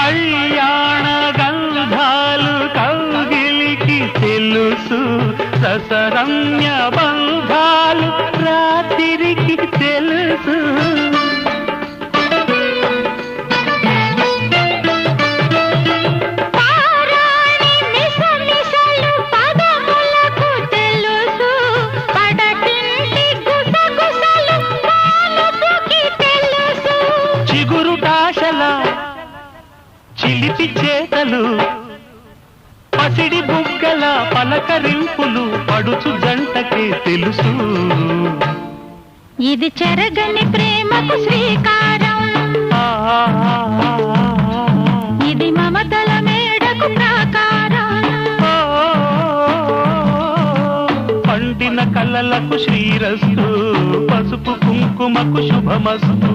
కళ్యాణ గంధాలు కౌగిలికి తెలుసు, రసరమ్య బంధాలు రాత్రికి తెలుసు. చిలిపి చేతలు పసిడి బుగ్గల పలకరింపులు పడుచు జంటకే తెలుసు. ఇది చెరగని ప్రేమకు శ్రీకారం, ఇది మమతల మేడకు ప్రాకారం. పండిన కలలకు శ్రీరస్తు, పసుపు కుంకుమకు శుభమస్తు.